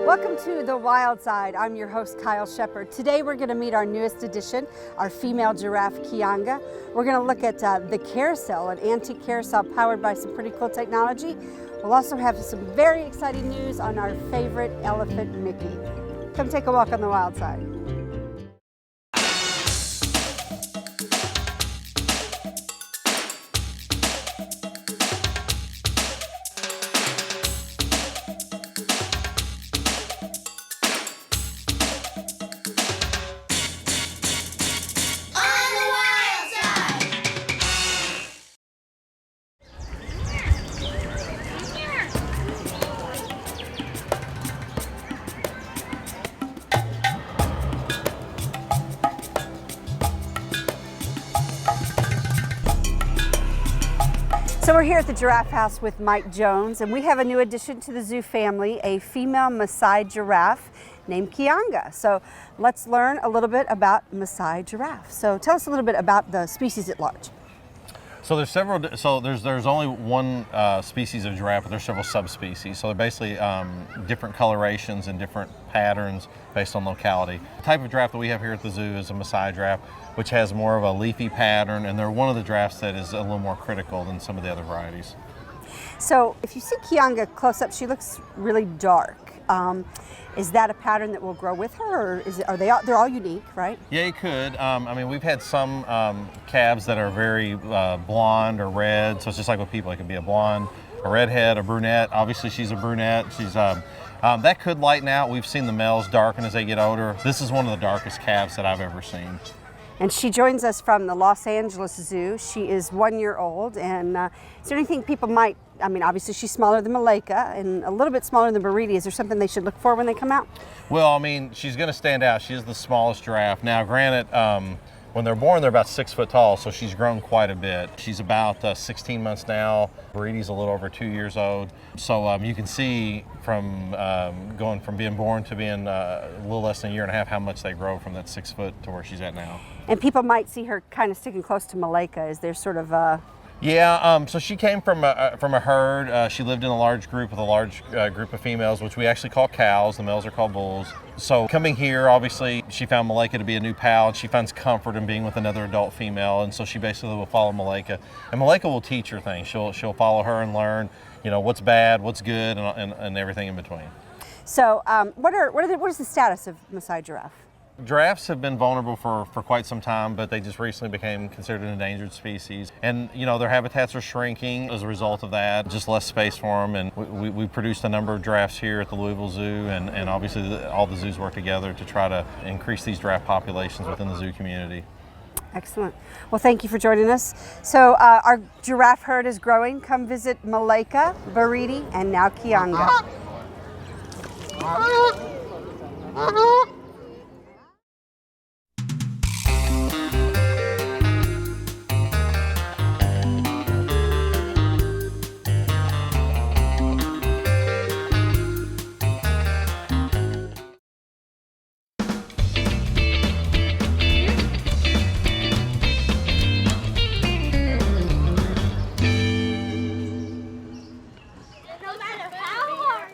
Welcome to The Wild Side. I'm your host, Kyle Shepard. Today we're going to meet our newest addition, our female giraffe, Kianga. We're going to look at the Carousel, an antique carousel powered by some pretty cool technology. We'll also have some very exciting news on our favorite elephant, Mickey. Come take a walk on The Wild Side. So we're here at the Giraffe House with Mike Jones, and we have a new addition to the zoo family, a female Masai giraffe named Kianga. So let's learn a little bit about Masai giraffe. So tell us a little bit about the species at large. So there's several. So there's only one species of giraffe, but there's several subspecies. So they're basically different colorations and different patterns based on locality. The type of giraffe that we have here at the zoo is a Masai giraffe, which has more of a leafy pattern, and they're one of the giraffes that is a little more critical than some of the other varieties. So if you see Kianga close up, she looks really dark. Is that a pattern that will grow with her, or they're all unique, right? Yeah, you could. I mean, we've had some calves that are very blonde or red, so it's just like with people. It can be a blonde, a redhead, a brunette. Obviously, she's a brunette. She's that could lighten out. We've seen the males darken as they get older. This is one of the darkest calves that I've ever seen. And she joins us from the Los Angeles Zoo. She is 1 year old, and is there anything people might, I mean, obviously she's smaller than Malika and a little bit smaller than Buriti. Is there something they should look for when they come out? Well, I mean, she's going to stand out. She is the smallest giraffe. Now, granted, when they're born, they're about 6 foot tall, so she's grown quite a bit. She's about 16 months now. Buriti's a little over 2 years old. So you can see from going from being born to being a little less than a year and a half how much they grow from that 6 foot to where she's at now. And people might see her kind of sticking close to Malika. Is there sort of a... Yeah, so she came from a herd. She lived in a large group with a large group of females, which we actually call cows. The males are called bulls. So coming here, obviously, she found Malika to be a new pal, and she finds comfort in being with another adult female, and so she basically will follow Malika. And Malika will teach her things. She'll follow her and learn, you know, what's bad, what's good, and everything in between. So what is the status of Masai giraffe? Giraffes have been vulnerable for quite some time, but they just recently became considered an endangered species. And, you know, their habitats are shrinking as a result of that, just less space for them. And we produced a number of giraffes here at the Louisville Zoo, and obviously all the zoos work together to try to increase these giraffe populations within the zoo community. Excellent. Well, thank you for joining us. So our giraffe herd is growing. Come visit Malika, Buriti, and now Kianga.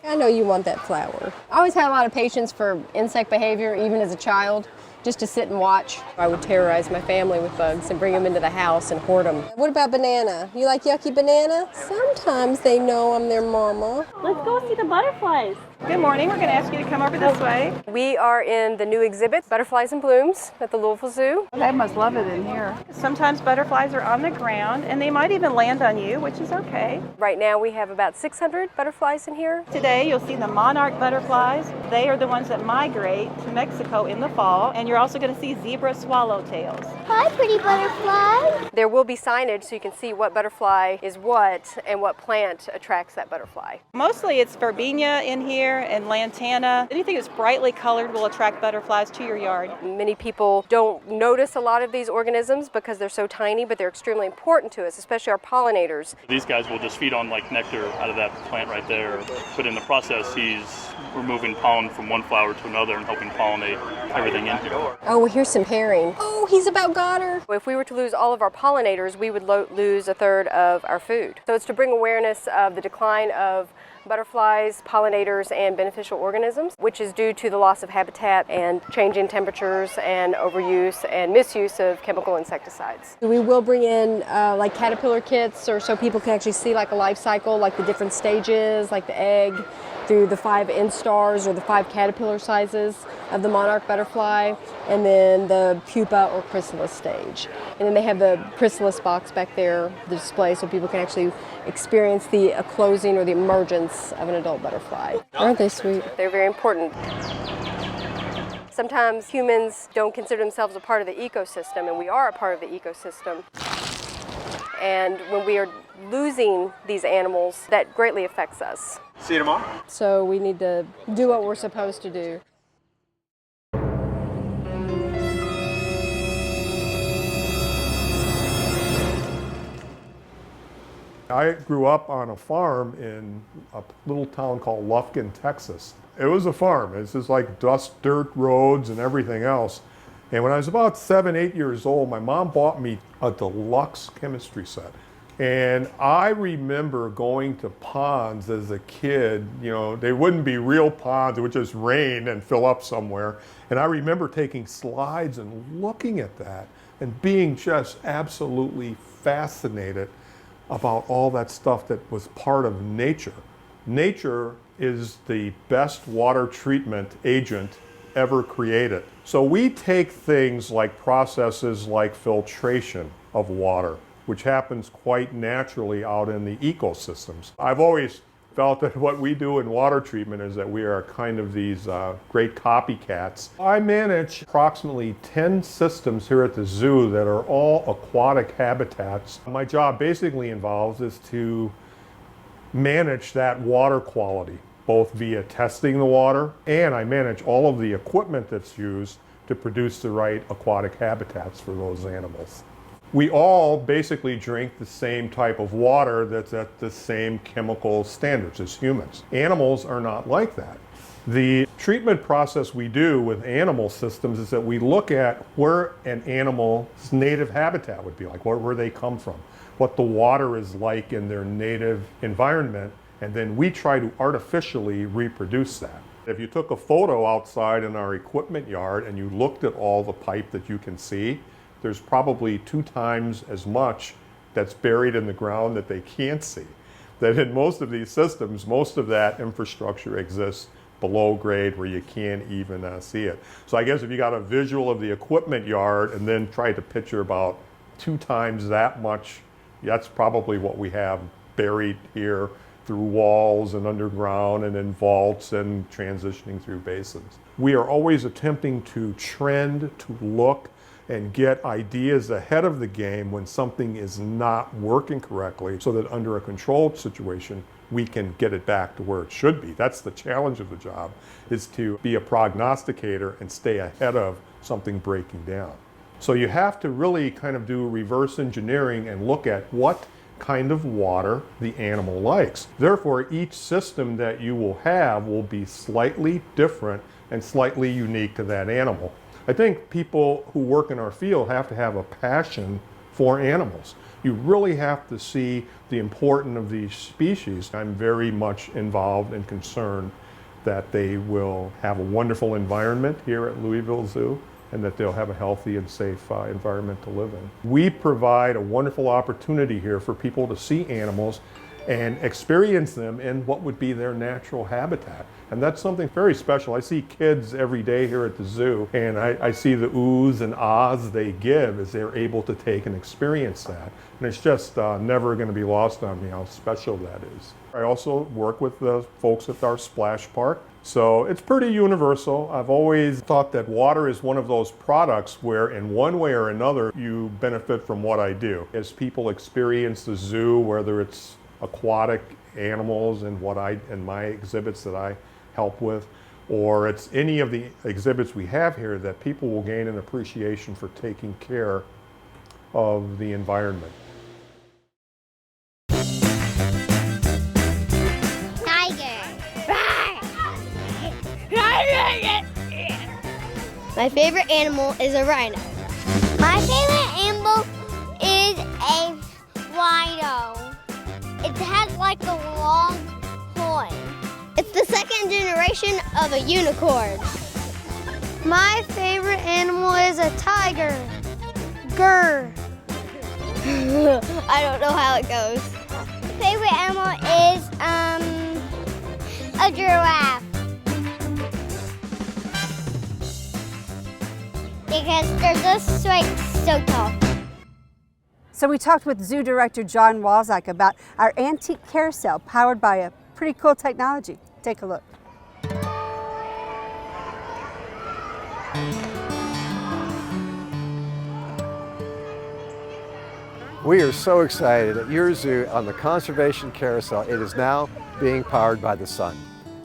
I know you want that flower. I always had a lot of patience for insect behavior, even as a child, just to sit and watch. I would terrorize my family with bugs and bring them into the house and hoard them. What about banana? You like yucky banana? Sometimes they know I'm their mama. Let's go see the butterflies. Good morning. We're going to ask you to come over this way. We are in the new exhibit, Butterflies and Blooms, at the Louisville Zoo. They must love it in here. Sometimes butterflies are on the ground, and they might even land on you, which is okay. Right now we have about 600 butterflies in here. Today you'll see the monarch butterflies. They are the ones that migrate to Mexico in the fall, and you're also going to see zebra swallowtails. Hi, pretty butterfly. There will be signage so you can see what butterfly is what and what plant attracts that butterfly. Mostly it's verbena in here and lantana. Anything that's brightly colored will attract butterflies to your yard. Many people don't notice a lot of these organisms because they're so tiny, but they're extremely important to us, especially our pollinators. These guys will just feed on like nectar out of that plant right there, but in the process he's removing pollen from one flower to another and helping pollinate everything in here. Oh, well, here's some pairing. Oh, he's about got her. If we were to lose all of our pollinators, we would lose a third of our food. So it's to bring awareness of the decline of butterflies, pollinators, and beneficial organisms, which is due to the loss of habitat and changing temperatures and overuse and misuse of chemical insecticides. We will bring in like caterpillar kits, or so people can actually see like a life cycle, like the different stages, like the egg, through the 5 instars or the 5 caterpillar sizes of the monarch butterfly, and then the pupa or chrysalis stage. And then they have the chrysalis box back there, the display, so people can actually experience the closing or the emergence of an adult butterfly. Aren't they sweet? They're very important. Sometimes humans don't consider themselves a part of the ecosystem, and we are a part of the ecosystem. And when we are losing these animals, that greatly affects us. See you tomorrow. So we need to do what we're supposed to do. I grew up on a farm in a little town called Lufkin, Texas. It was a farm. It's just like dust, dirt roads and everything else. And when I was about 7, 8 years old, my mom bought me a deluxe chemistry set. And I remember going to ponds as a kid. You know, they wouldn't be real ponds, it would just rain and fill up somewhere. And I remember taking slides and looking at that and being just absolutely fascinated about all that stuff that was part of nature. Nature is the best water treatment agent ever created. So we take things like processes like filtration of water, which happens quite naturally out in the ecosystems. I've always felt that what we do in water treatment is that we are kind of these great copycats. I manage approximately 10 systems here at the zoo that are all aquatic habitats. My job basically involves is to manage that water quality, both via testing the water, and I manage all of the equipment that's used to produce the right aquatic habitats for those animals. We all basically drink the same type of water that's at the same chemical standards as humans. Animals are not like that. The treatment process we do with animal systems is that we look at where an animal's native habitat would be like, where they come from, what the water is like in their native environment, and then we try to artificially reproduce that. If you took a photo outside in our equipment yard and you looked at all the pipe that you can see, there's probably 2 times as much that's buried in the ground that they can't see. That in most of these systems, most of that infrastructure exists below grade where you can't even see it. So I guess if you got a visual of the equipment yard and then try to picture about 2 times that much, that's probably what we have buried here through walls and underground and in vaults and transitioning through basins. We are always attempting to trend, to look, and get ideas ahead of the game when something is not working correctly, so that under a controlled situation, we can get it back to where it should be. That's the challenge of the job, is to be a prognosticator and stay ahead of something breaking down. So you have to really kind of do reverse engineering and look at what kind of water the animal likes. Therefore, each system that you will have will be slightly different and slightly unique to that animal. I think people who work in our field have to have a passion for animals. You really have to see the importance of these species. I'm very much involved and concerned that they will have a wonderful environment here at Louisville Zoo and that they'll have a healthy and safe environment to live in. We provide a wonderful opportunity here for people to see animals and experience them in what would be their natural habitat. And that's something very special. I see kids every day here at the zoo, and I see the oohs and ahs they give as they're able to take and experience that. And it's just never going to be lost on me how special that is. I also work with the folks at our splash park. So it's pretty universal. I've always thought that water is one of those products where in one way or another you benefit from what I do. As people experience the zoo, whether it's aquatic animals and my exhibits that I help with, or it's any of the exhibits we have here, that people will gain an appreciation for taking care of the environment. My favorite animal is a rhino. My favorite animal is a rhino. It has like a long horn. second generation of a unicorn. My favorite animal is a tiger. Grr. I don't know how it goes. Favorite animal is a giraffe. Because they're just like so tall. So we talked with Zoo Director John Walczak about our antique carousel powered by a pretty cool technology. Take a look. We are so excited at your zoo on the Conservation Carousel. It is now being powered by the sun.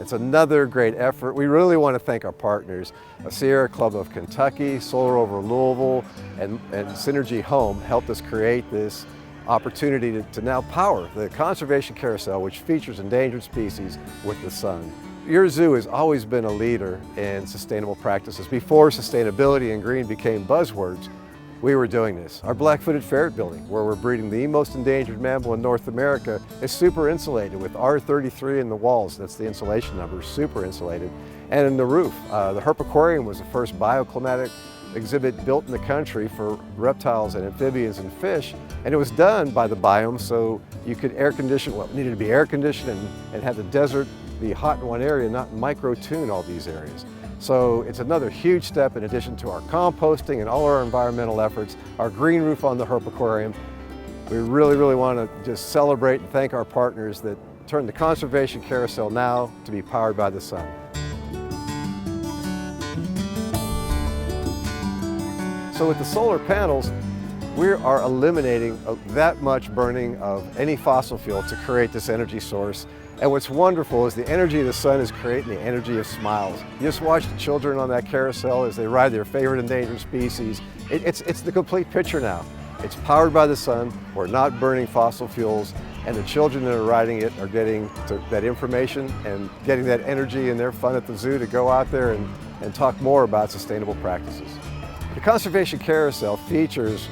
It's another great effort. We really want to thank our partners. Sierra Club of Kentucky, Solar Over Louisville, and Synergy Home helped us create this opportunity to now power the Conservation Carousel, which features endangered species with the sun. Your zoo has always been a leader in sustainable practices. Before sustainability and green became buzzwords, we were doing this. Our black-footed ferret building, where we're breeding the most endangered mammal in North America, is super insulated with R33 in the walls. That's the insulation number, super insulated. And in the roof, the Herp Aquarium was the first bioclimatic exhibit built in the country for reptiles and amphibians and fish. And it was done by the biome so you could air condition, well, it needed to be air conditioned and have the desert be hot in one area, not micro-tune all these areas. So it's another huge step in addition to our composting and all our environmental efforts, our green roof on the Herp Aquarium. We really, really want to just celebrate and thank our partners that turned the Conservation Carousel now to be powered by the sun. So with the solar panels, we are eliminating that much burning of any fossil fuel to create this energy source. And what's wonderful is the energy of the sun is creating the energy of smiles. You just watch the children on that carousel as they ride their favorite endangered species. It's the complete picture now. It's powered by the sun, we're not burning fossil fuels, and the children that are riding it are getting that information and getting that energy and their fun at the zoo to go out there and talk more about sustainable practices. The Conservation Carousel features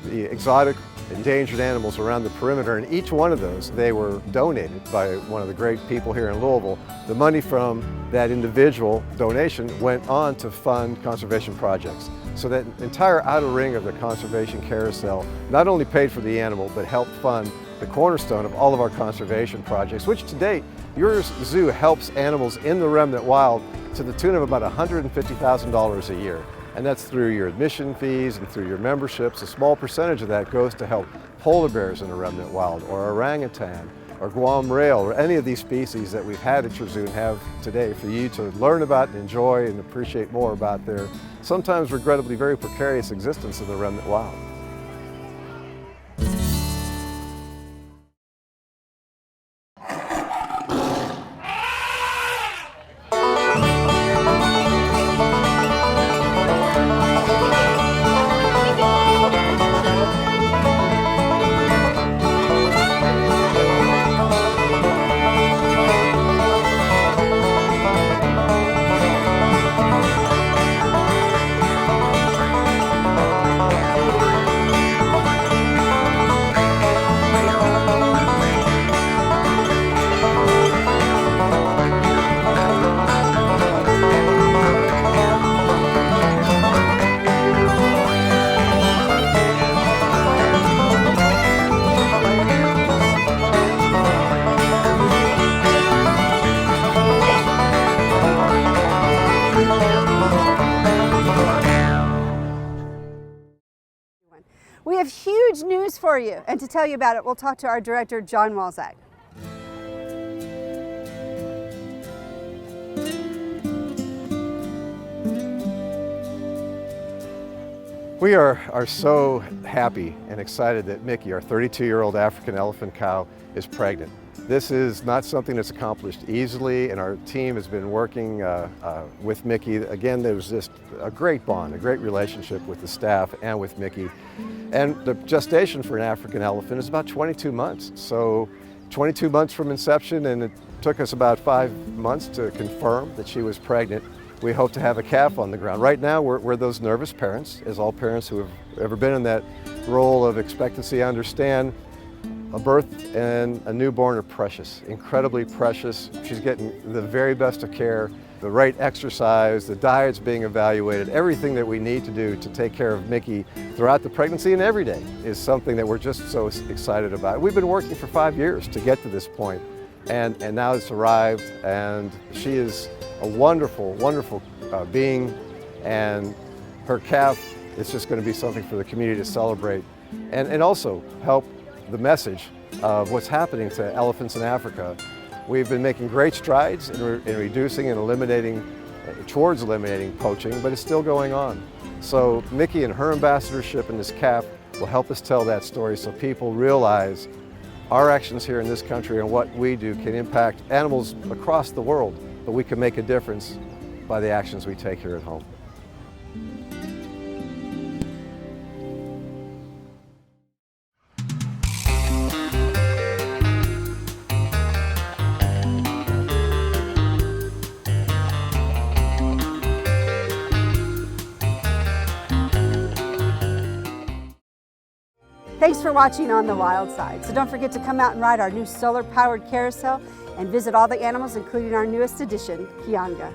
the exotic endangered animals around the perimeter, and each one of those, they were donated by one of the great people here in Louisville. The money from that individual donation went on to fund conservation projects. So that entire outer ring of the Conservation Carousel not only paid for the animal, but helped fund the cornerstone of all of our conservation projects, which to date, your zoo helps animals in the remnant wild to the tune of about $150,000 a year. And that's through your admission fees and through your memberships. A small percentage of that goes to help polar bears in the remnant wild, or orangutan, or Guam rail, or any of these species that we've had at your zoo and have today for you to learn about and enjoy and appreciate more about their sometimes regrettably very precarious existence in the remnant wild. We have huge news for you, and to tell you about it, we'll talk to our director, John Walczak. We are so happy and excited that Mickey, our 32-year-old African elephant cow, is pregnant. This is not something that's accomplished easily, and our team has been working with Mickey. Again, there was just a great bond, a great relationship with the staff and with Mickey. And the gestation for an African elephant is about 22 months. So 22 months from inception, and it took us about 5 months to confirm that she was pregnant. We hope to have a calf on the ground. Right now, we're those nervous parents, as all parents who have ever been in that role of expectancy understand. A birth and a newborn are precious, incredibly precious. She's getting the very best of care, the right exercise, the diet's being evaluated. Everything that we need to do to take care of Mickey throughout the pregnancy and every day is something that we're just so excited about. We've been working for 5 years to get to this point, and now it's arrived, and she is a wonderful, wonderful being, and her calf is just going to be something for the community to celebrate and also help the message of what's happening to elephants in Africa. We've been making great strides in reducing and eliminating, towards eliminating poaching, but it's still going on. So Mickey and her ambassadorship and this calf will help us tell that story so people realize our actions here in this country and what we do can impact animals across the world, but we can make a difference by the actions we take here at home. Thanks for watching On the Wild Side. So don't forget to come out and ride our new solar-powered carousel and visit all the animals, including our newest addition, Kianga.